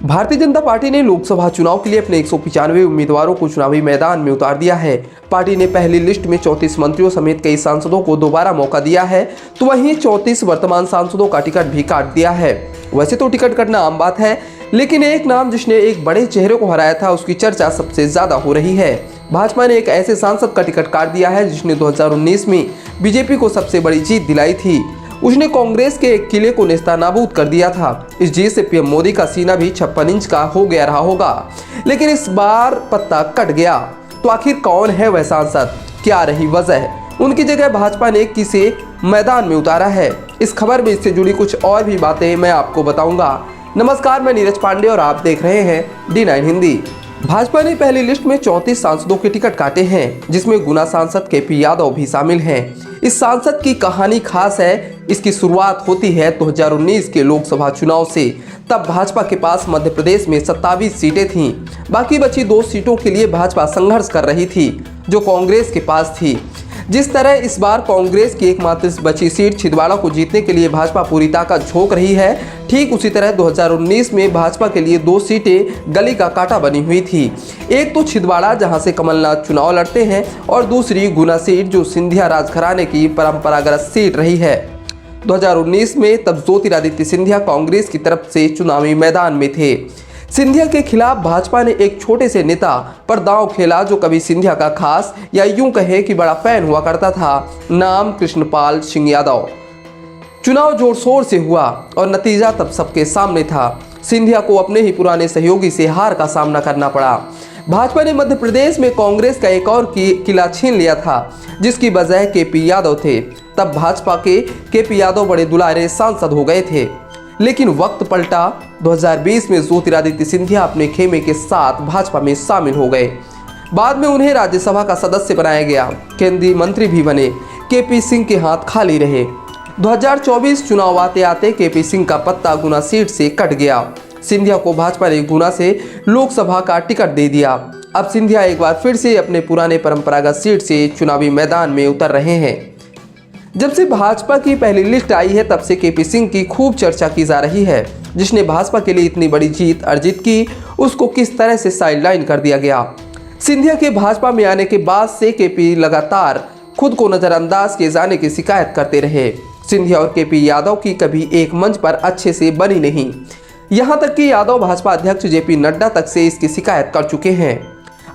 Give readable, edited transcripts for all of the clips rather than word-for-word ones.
Bharatiya Janata party ने लोकसभा चुनाव के लिए अपने 195 उम्मीदवारों को चुनावी मैदान में उतार दिया है। पार्टी ने पहली लिस्ट में 34 मंत्रियों समेत कई सांसदों को दोबारा मौका दिया है, तो वहीं 34 वर्तमान सांसदों का टिकट भी काट दिया है। वैसे तो टिकट कटना आम बात है, लेकिन एक नाम जिसने एक बड़े चेहरे को हराया था, उसकी चर्चा सबसे ज्यादा हो रही है। भाजपा ने एक ऐसे सांसद का टिकट काट दिया है जिसने 2019 में बीजेपी को सबसे बड़ी जीत दिलाई थी। उसने कांग्रेस के एक किले को नेस्तनाबूद कर दिया था। इस जीत से पीएम मोदी का सीना भी 56 इंच का हो गया रहा होगा, लेकिन इस बार पत्ता कट गया। तो आखिर कौन है वह सांसद, क्या रही वजह? उनकी जगह भाजपा ने किसे मैदान में उतारा है? इस खबर में इससे जुड़ी कुछ और भी बातें मैं आपको बताऊंगा। नमस्कार, मैं नीरज पांडे और आप देख रहे हैं D9 हिंदी। भाजपा ने पहली लिस्ट में 34 सांसदों के टिकट काटे हैं, जिसमें गुना सांसद KP यादव भी शामिल हैं। इस सांसद की कहानी खास है। इसकी शुरुआत होती है 2019 के लोकसभा चुनाव से। तब भाजपा के पास मध्य प्रदेश में 27 सीटें थीं। बाकी बची 2 सीटों के लिए भाजपा संघर्ष कर रही थी, जो कांग्रेस के पास थी। जिस तरह इस बार कांग्रेस की एकमात्र बची सीट छिंदवाड़ा को जीतने के लिए भाजपा पूरी ताकत झोंक रही है, ठीक उसी तरह 2019 में भाजपा के लिए 2 सीटें गली का कांटा बनी हुई थी। एक तो छिंदवाड़ा, जहां से कमलनाथ चुनाव लड़ते हैं, और दूसरी गुना सीट, जो सिंधिया राजघराने की परंपरागत सीट रही है। 2019 में तब ज्योतिरादित्य सिंधिया कांग्रेस की तरफ से चुनावी मैदान में थे। सिंधिया के खिलाफ भाजपा ने एक छोटे से नेता पर दांव खेला, जो कभी सिंधिया का खास या यूं कहे कि बड़ा फैन हुआ करता था। नाम कृष्णपाल सिंह यादव। चुनाव जोर शोर से हुआ और नतीजा तब सबके सामने था। सिंधिया को अपने ही पुराने सहयोगी से हार का सामना करना पड़ा। भाजपा ने मध्य प्रदेश में कांग्रेस का एक और किला छीन लिया था, जिसकी वजह KP यादव थे। तब भाजपा के KP यादव बड़े दुलारे सांसद हो गए थे। लेकिन वक्त पलटा। 2020 में ज्योतिरादित्य सिंधिया अपने खेमे के साथ भाजपा में शामिल हो गए। बाद में उन्हें राज्यसभा का सदस्य बनाया गया, केंद्रीय मंत्री भी बने। KP सिंह के हाथ खाली रहे। 2024 चुनाव आते आते KP सिंह का पत्ता गुना सीट से कट गया। सिंधिया को भाजपा ने गुना से लोकसभा का टिकट दे दिया। अब सिंधिया एक बार फिर से अपने पुराने परंपरागत सीट से चुनावी मैदान में उतर रहे हैं। जब से भाजपा की पहली लिस्ट आई है, तब से KP सिंह की खूब चर्चा की जा रही है। जिसने भाजपा के लिए इतनी बड़ी जीत अर्जित की, उसको किस तरह से साइडलाइन कर दिया गया। सिंधिया के भाजपा में आने के बाद से KP लगातार खुद को नजरअंदाज किए जाने की शिकायत करते रहे। सिंधिया और KP यादव की कभी एक मंच पर अच्छे से बनी नहीं। यहाँ तक कि यादव भाजपा अध्यक्ष JP नड्डा तक से इसकी शिकायत कर चुके हैं।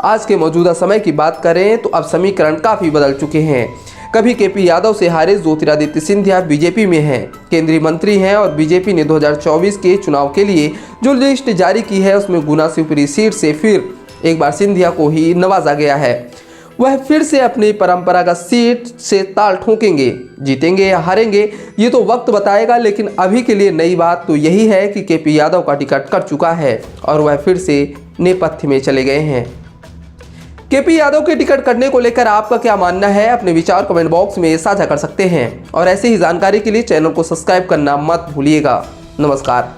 आज के मौजूदा समय की बात करें तो अब समीकरण काफी बदल चुके हैं। कभी KP यादव से हारे ज्योतिरादित्य सिंधिया बीजेपी में हैं, केंद्रीय मंत्री हैं, और बीजेपी ने 2024 के चुनाव के लिए जो लिस्ट जारी की है, उसमें गुना से ऊपरी सीट से फिर एक बार सिंधिया को ही नवाजा गया है। वह फिर से अपनी परंपरागत सीट से ताल ठोकेंगे। जीतेंगे या हारेंगे, ये तो वक्त बताएगा, लेकिन अभी के लिए नई बात तो यही है कि KP यादव का टिकट कट चुका है और वह फिर से नेपथ्य में चले गए हैं। KP यादव के टिकट कटने को लेकर आपका क्या मानना है? अपने विचार कमेंट बॉक्स में साझा कर सकते हैं, और ऐसी ही जानकारी के लिए चैनल को सब्सक्राइब करना मत भूलिएगा। नमस्कार।